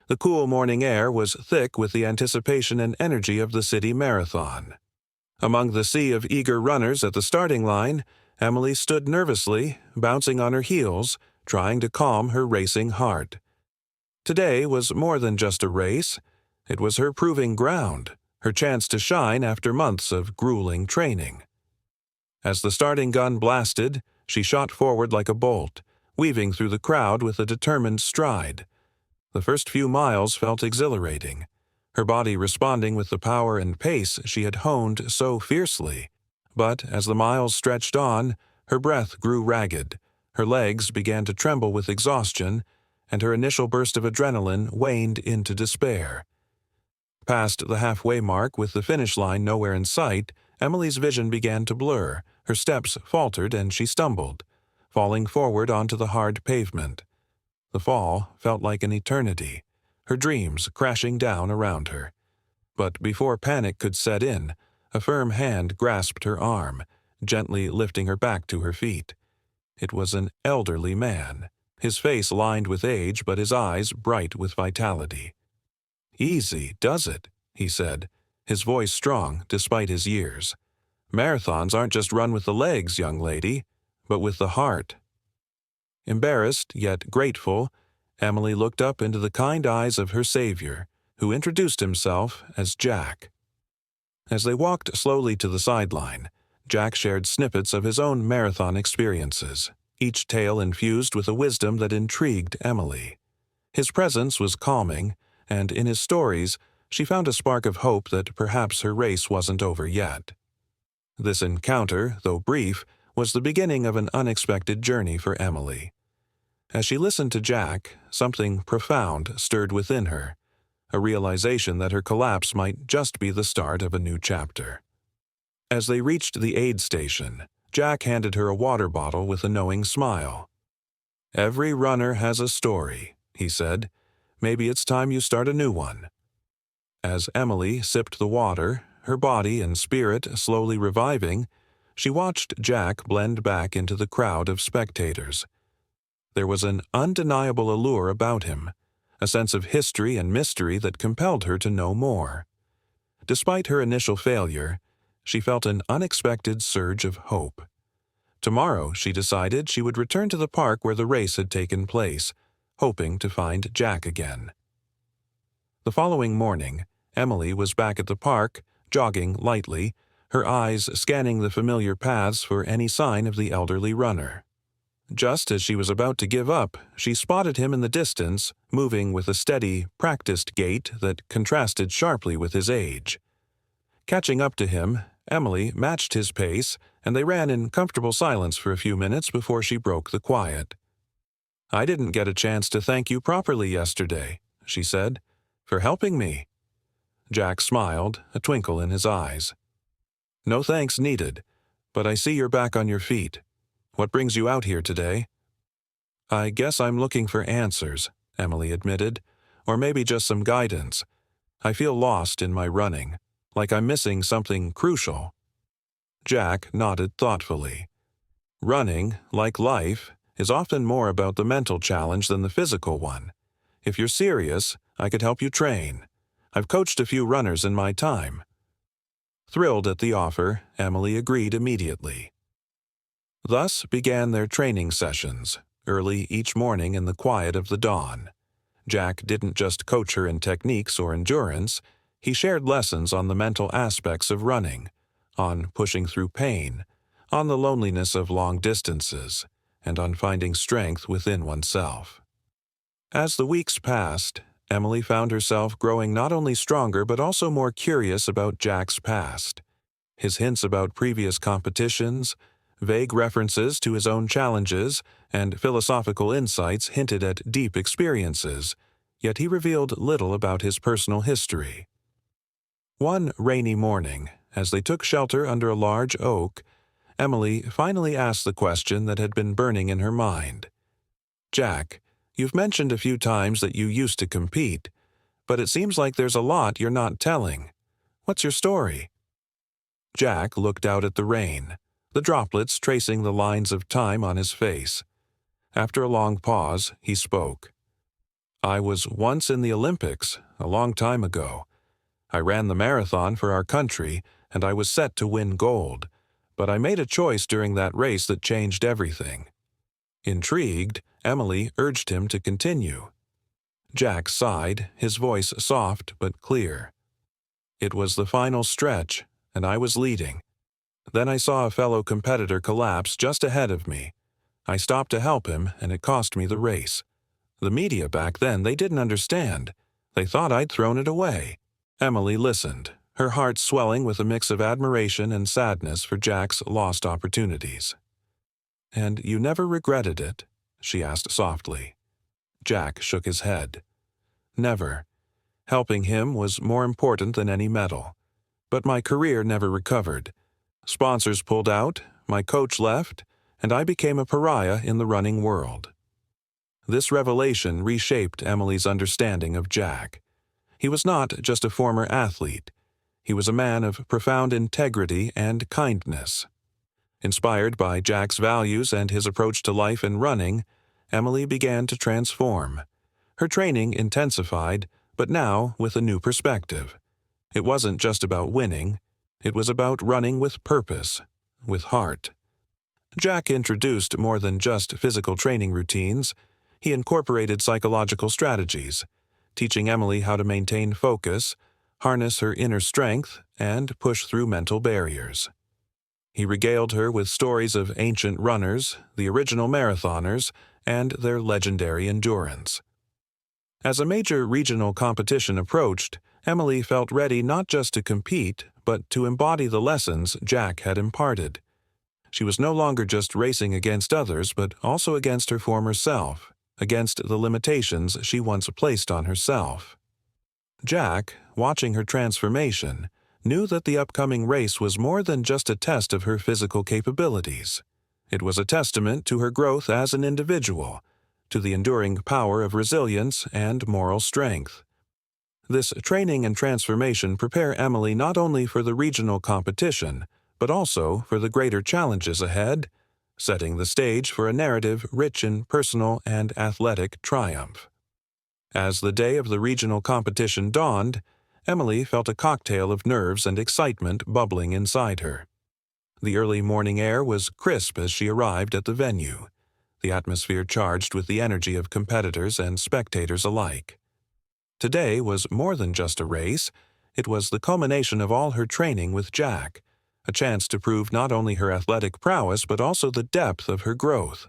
The cool morning air was thick with the anticipation and energy of the city marathon. Among the sea of eager runners at the starting line, Emily stood nervously, bouncing on her heels, trying to calm her racing heart. Today was more than just a race. It was her proving ground, her chance to shine after months of grueling training. As the starting gun blasted, she shot forward like a bolt, weaving through the crowd with a determined stride. The first few miles felt exhilarating, her body responding with the power and pace she had honed so fiercely. But as the miles stretched on, her breath grew ragged, her legs began to tremble with exhaustion, and her initial burst of adrenaline waned into despair. Past the halfway mark with the finish line nowhere in sight, Emily's vision began to blur, her steps faltered and she stumbled, falling forward onto the hard pavement. The fall felt like an eternity, her dreams crashing down around her. But before panic could set in, a firm hand grasped her arm, gently lifting her back to her feet. It was an elderly man, his face lined with age but his eyes bright with vitality. "Easy, does it?" he said, his voice strong despite his years. "Marathons aren't just run with the legs, young lady, but with the heart." Embarrassed, yet grateful, Emily looked up into the kind eyes of her savior, who introduced himself as Jack. As they walked slowly to the sideline, Jack shared snippets of his own marathon experiences, each tale infused with a wisdom that intrigued Emily. His presence was calming, and in his stories, she found a spark of hope that perhaps her race wasn't over yet. This encounter, though brief, was the beginning of an unexpected journey for Emily. As she listened to Jack, something profound stirred within her, a realization that her collapse might just be the start of a new chapter. As they reached the aid station, Jack handed her a water bottle with a knowing smile. "Every runner has a story," he said. "Maybe it's time you start a new one." As Emily sipped the water, her body and spirit slowly reviving, she watched Jack blend back into the crowd of spectators. There was an undeniable allure about him, a sense of history and mystery that compelled her to know more. Despite her initial failure, she felt an unexpected surge of hope. Tomorrow, she decided, she would return to the park where the race had taken place, hoping to find Jack again. The following morning, Emily was back at the park, jogging lightly, her eyes scanning the familiar paths for any sign of the elderly runner. Just as she was about to give up, she spotted him in the distance, moving with a steady, practiced gait that contrasted sharply with his age. Catching up to him, Emily matched his pace, and they ran in comfortable silence for a few minutes before she broke the quiet. "I didn't get a chance to thank you properly yesterday," she said, "for helping me." Jack smiled, a twinkle in his eyes. "No thanks needed, but I see you're back on your feet. What brings you out here today?" "I guess I'm looking for answers," Emily admitted, "or maybe just some guidance. I feel lost in my running, like I'm missing something crucial." Jack nodded thoughtfully. Running, like life, is often more about the mental challenge than the physical one. If you're serious, I could help you train. I've coached a few runners in my time. Thrilled at the offer, Emily agreed immediately. Thus began their training sessions, early each morning in the quiet of the dawn. Jack didn't just coach her in techniques or endurance, he shared lessons on the mental aspects of running, on pushing through pain, on the loneliness of long distances, and on finding strength within oneself. As the weeks passed, Emily found herself growing not only stronger but also more curious about Jack's past. His hints about previous competitions, vague references to his own challenges, and philosophical insights hinted at deep experiences, yet he revealed little about his personal history. One rainy morning, as they took shelter under a large oak, Emily finally asked the question that had been burning in her mind. "Jack, you've mentioned a few times that you used to compete, but it seems like there's a lot you're not telling. What's your story?" Jack looked out at the rain, the droplets tracing the lines of time on his face. After a long pause, he spoke. I was once in the Olympics, a long time ago. I ran the marathon for our country, and I was set to win gold. But I made a choice during that race that changed everything. Intrigued, Emily urged him to continue. Jack sighed, his voice soft but clear. It was the final stretch, and I was leading. Then I saw a fellow competitor collapse just ahead of me. I stopped to help him, and it cost me the race. The media back then, they didn't understand. They thought I'd thrown it away. Emily listened, her heart swelling with a mix of admiration and sadness for Jack's lost opportunities. "And you never regretted it?" she asked softly. Jack shook his head. "Never. Helping him was more important than any medal. But my career never recovered. Sponsors pulled out, my coach left, and I became a pariah in the running world." This revelation reshaped Emily's understanding of Jack. He was not just a former athlete. He was a man of profound integrity and kindness. Inspired by Jack's values and his approach to life and running, Emily began to transform. Her training intensified, but now with a new perspective. It wasn't just about winning. It was about running with purpose, with heart. Jack introduced more than just physical training routines. He incorporated psychological strategies, teaching Emily how to maintain focus, harness her inner strength, and push through mental barriers. He regaled her with stories of ancient runners, the original marathoners, and their legendary endurance. As a major regional competition approached, Emily felt ready not just to compete, but to embody the lessons Jack had imparted. She was no longer just racing against others, but also against her former self, against the limitations she once placed on herself. Jack, watching her transformation, knew that the upcoming race was more than just a test of her physical capabilities. It was a testament to her growth as an individual, to the enduring power of resilience and moral strength. This training and transformation prepare Emily not only for the regional competition, but also for the greater challenges ahead, setting the stage for a narrative rich in personal and athletic triumph. As the day of the regional competition dawned, Emily felt a cocktail of nerves and excitement bubbling inside her. The early morning air was crisp as she arrived at the venue, the atmosphere charged with the energy of competitors and spectators alike. Today was more than just a race. It was the culmination of all her training with Jack, a chance to prove not only her athletic prowess but also the depth of her growth.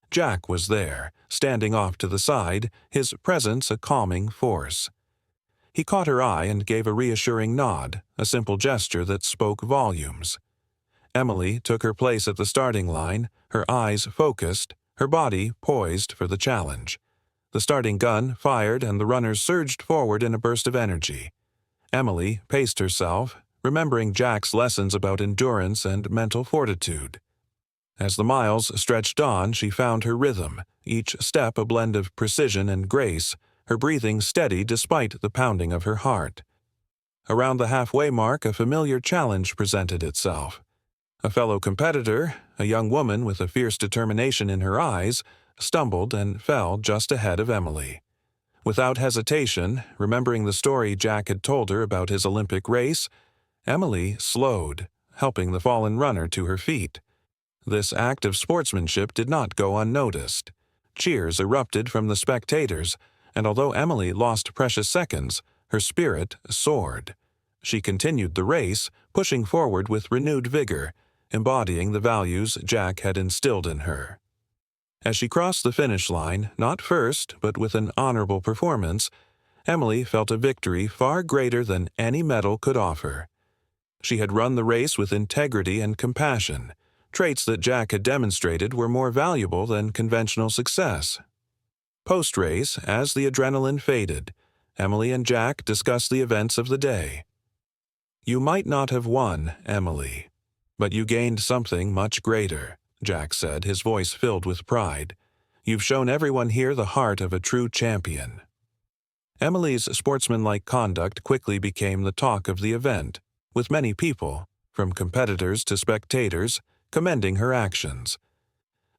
Jack was there, standing off to the side, his presence a calming force. He caught her eye and gave a reassuring nod, a simple gesture that spoke volumes. Emily took her place at the starting line, her eyes focused, her body poised for the challenge. The starting gun fired and the runners surged forward in a burst of energy. Emily paced herself, remembering Jack's lessons about endurance and mental fortitude. As the miles stretched on, she found her rhythm, each step a blend of precision and grace, her breathing steady despite the pounding of her heart. Around the halfway mark, a familiar challenge presented itself. A fellow competitor, a young woman with a fierce determination in her eyes, stumbled and fell just ahead of Emily. Without hesitation, remembering the story Jack had told her about his Olympic race, Emily slowed, helping the fallen runner to her feet. This act of sportsmanship did not go unnoticed. Cheers erupted from the spectators, and although Emily lost precious seconds, her spirit soared. She continued the race, pushing forward with renewed vigor, embodying the values Jack had instilled in her. As she crossed the finish line, not first, but with an honorable performance, Emily felt a victory far greater than any medal could offer. She had run the race with integrity and compassion. Traits that Jack had demonstrated were more valuable than conventional success. Post-race, as the adrenaline faded, Emily and Jack discussed the events of the day. "You might not have won, Emily, but you gained something much greater," Jack said, his voice filled with pride. "You've shown everyone here the heart of a true champion." Emily's sportsmanlike conduct quickly became the talk of the event, with many people, from competitors to spectators, commending her actions.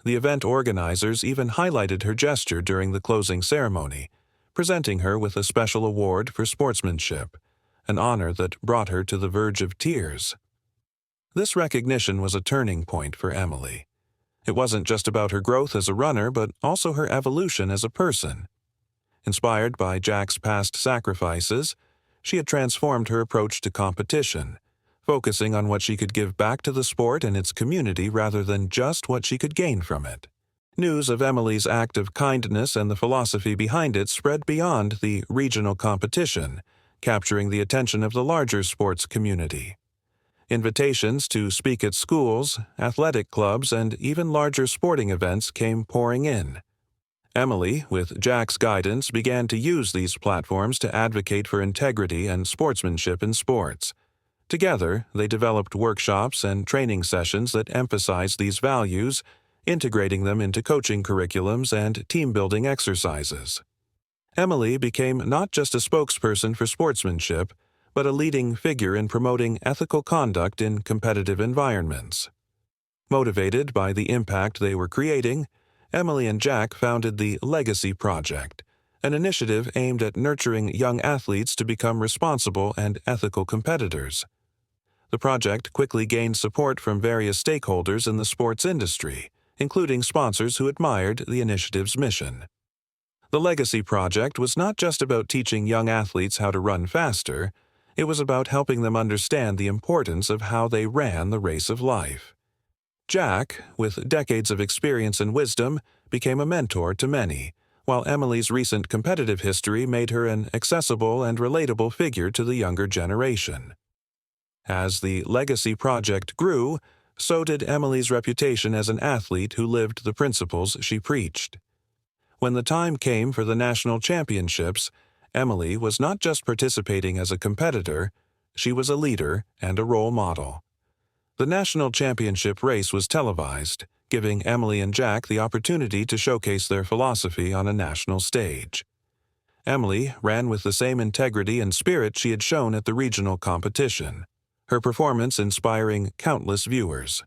The event organizers even highlighted her gesture during the closing ceremony, presenting her with a special award for sportsmanship, an honor that brought her to the verge of tears. This recognition was a turning point for Emily. It wasn't just about her growth as a runner, but also her evolution as a person. Inspired by Jack's past sacrifices, she had transformed her approach to competition, focusing on what she could give back to the sport and its community rather than just what she could gain from it. News of Emily's act of kindness and the philosophy behind it spread beyond the regional competition, capturing the attention of the larger sports community. Invitations to speak at schools, athletic clubs, and even larger sporting events came pouring in. Emily, with Jack's guidance, began to use these platforms to advocate for integrity and sportsmanship in sports. Together, they developed workshops and training sessions that emphasized these values, integrating them into coaching curriculums and team-building exercises. Emily became not just a spokesperson for sportsmanship, but a leading figure in promoting ethical conduct in competitive environments. Motivated by the impact they were creating, Emily and Jack founded the Legacy Project, an initiative aimed at nurturing young athletes to become responsible and ethical competitors. The project quickly gained support from various stakeholders in the sports industry, including sponsors who admired the initiative's mission. The Legacy Project was not just about teaching young athletes how to run faster, it was about helping them understand the importance of how they ran the race of life. Jack, with decades of experience and wisdom, became a mentor to many, while Emily's recent competitive history made her an accessible and relatable figure to the younger generation. As the Legacy Project grew, so did Emily's reputation as an athlete who lived the principles she preached. When the time came for the national championships, Emily was not just participating as a competitor, she was a leader and a role model. The national championship race was televised, giving Emily and Jack the opportunity to showcase their philosophy on a national stage. Emily ran with the same integrity and spirit she had shown at the regional competition, her performance inspiring countless viewers.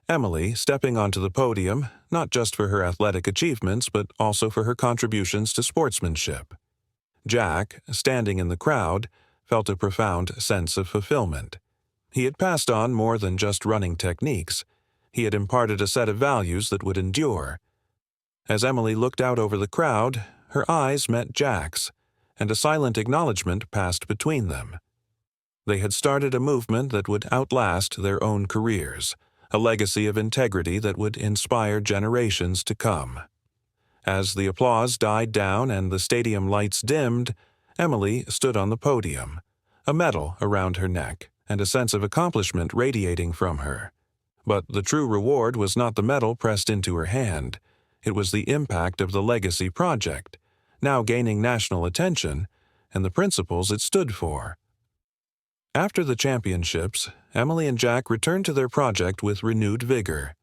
Emily stepping onto the podium, not just for her athletic achievements, but also for her contributions to sportsmanship. Jack, standing in the crowd, felt a profound sense of fulfillment. He had passed on more than just running techniques. He had imparted a set of values that would endure. As Emily looked out over the crowd, her eyes met Jack's, and a silent acknowledgement passed between them. They had started a movement that would outlast their own careers, a legacy of integrity that would inspire generations to come. As the applause died down and the stadium lights dimmed, Emily stood on the podium, a medal around her neck and a sense of accomplishment radiating from her. But the true reward was not the medal pressed into her hand. It was the impact of the Legacy Project, now gaining national attention, and the principles it stood for. After the championships, Emily and Jack returned to their project with renewed vigor.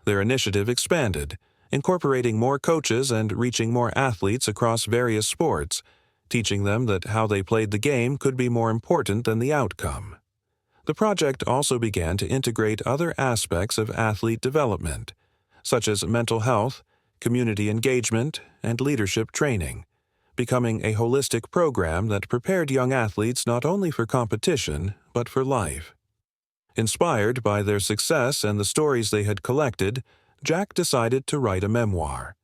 Their initiative expanded, incorporating more coaches and reaching more athletes across various sports, teaching them that how they played the game could be more important than the outcome. The project also began to integrate other aspects of athlete development, such as mental health, community engagement, and leadership training, becoming a holistic program that prepared young athletes not only for competition, but for life. Inspired by their success and the stories they had collected, Jack decided to write a memoir.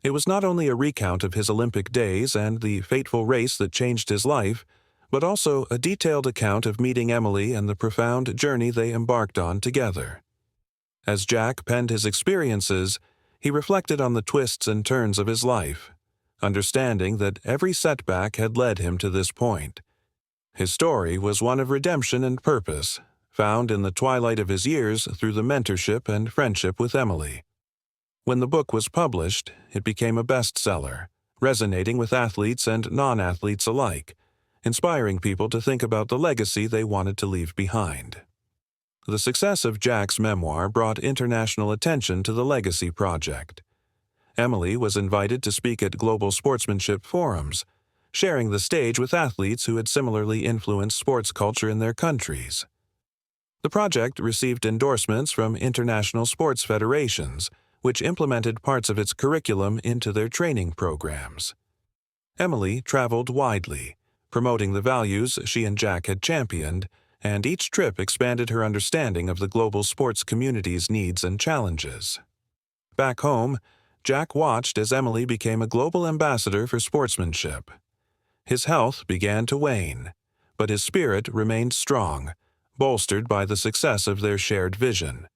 It was not only a recount of his Olympic days and the fateful race that changed his life, but also a detailed account of meeting Emily and the profound journey they embarked on together. As Jack penned his experiences, he reflected on the twists and turns of his life, understanding that every setback had led him to this point. His story was one of redemption and purpose, found in the twilight of his years through the mentorship and friendship with Emily. When the book was published, it became a bestseller, resonating with athletes and non-athletes alike, inspiring people to think about the legacy they wanted to leave behind. The success of Jack's memoir brought international attention to the Legacy Project. Emily was invited to speak at global sportsmanship forums, sharing the stage with athletes who had similarly influenced sports culture in their countries. The project received endorsements from international sports federations, which implemented parts of its curriculum into their training programs. Emily traveled widely, promoting the values she and Jack had championed, and each trip expanded her understanding of the global sports community's needs and challenges. Back home, Jack watched as Emily became a global ambassador for sportsmanship. His health began to wane, but his spirit remained strong, bolstered by the success of their shared vision.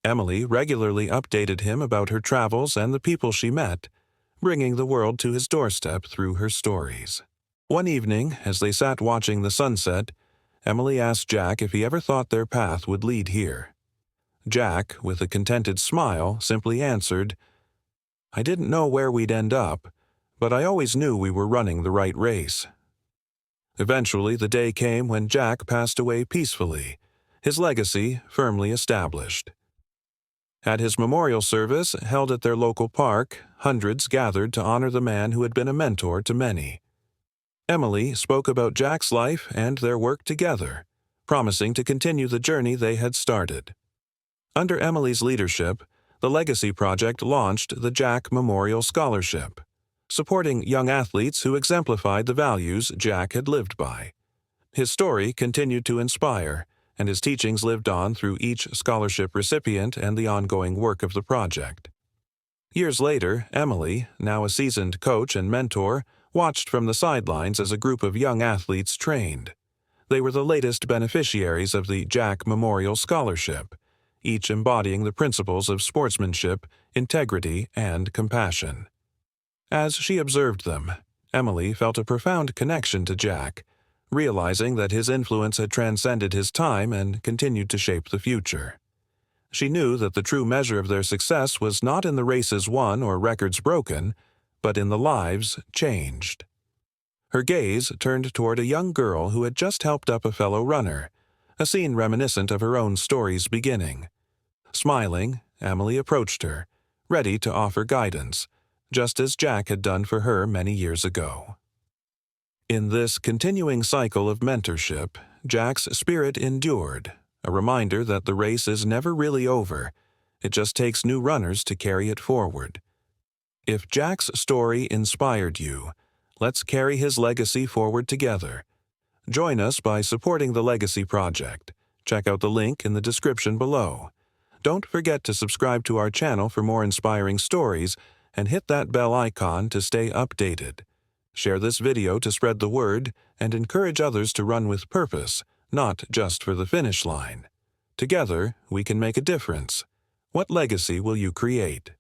Emily regularly updated him about her travels and the people she met, bringing the world to his doorstep through her stories. One evening, as they sat watching the sunset, Emily asked Jack if he ever thought their path would lead here. Jack, with a contented smile, simply answered, "I didn't know where we'd end up, but I always knew we were running the right race." Eventually, the day came when Jack passed away peacefully, his legacy firmly established. At his memorial service, held at their local park, hundreds gathered to honor the man who had been a mentor to many. Emily spoke about Jack's life and their work together, promising to continue the journey they had started. Under Emily's leadership, the Legacy Project launched the Jack Memorial Scholarship, supporting young athletes who exemplified the values Jack had lived by. His story continued to inspire, and his teachings lived on through each scholarship recipient and the ongoing work of the project. Years later, Emily, now a seasoned coach and mentor, watched from the sidelines as a group of young athletes trained. They were the latest beneficiaries of the Jack Memorial Scholarship, each embodying the principles of sportsmanship, integrity, and compassion. As she observed them, Emily felt a profound connection to Jack, realizing that his influence had transcended his time and continued to shape the future. She knew that the true measure of their success was not in the races won or records broken, but in the lives changed. Her gaze turned toward a young girl who had just helped up a fellow runner, a scene reminiscent of her own story's beginning. Smiling, Emily approached her, ready to offer guidance, just as Jack had done for her many years ago. In this continuing cycle of mentorship, Jack's spirit endured, a reminder that the race is never really over. It just takes new runners to carry it forward. If Jack's story inspired you, let's carry his legacy forward together. Join us by supporting the Legacy Project. Check out the link in the description below. Don't forget to subscribe to our channel for more inspiring stories and hit that bell icon to stay updated. Share this video to spread the word and encourage others to run with purpose, not just for the finish line. Together, we can make a difference. What legacy will you create?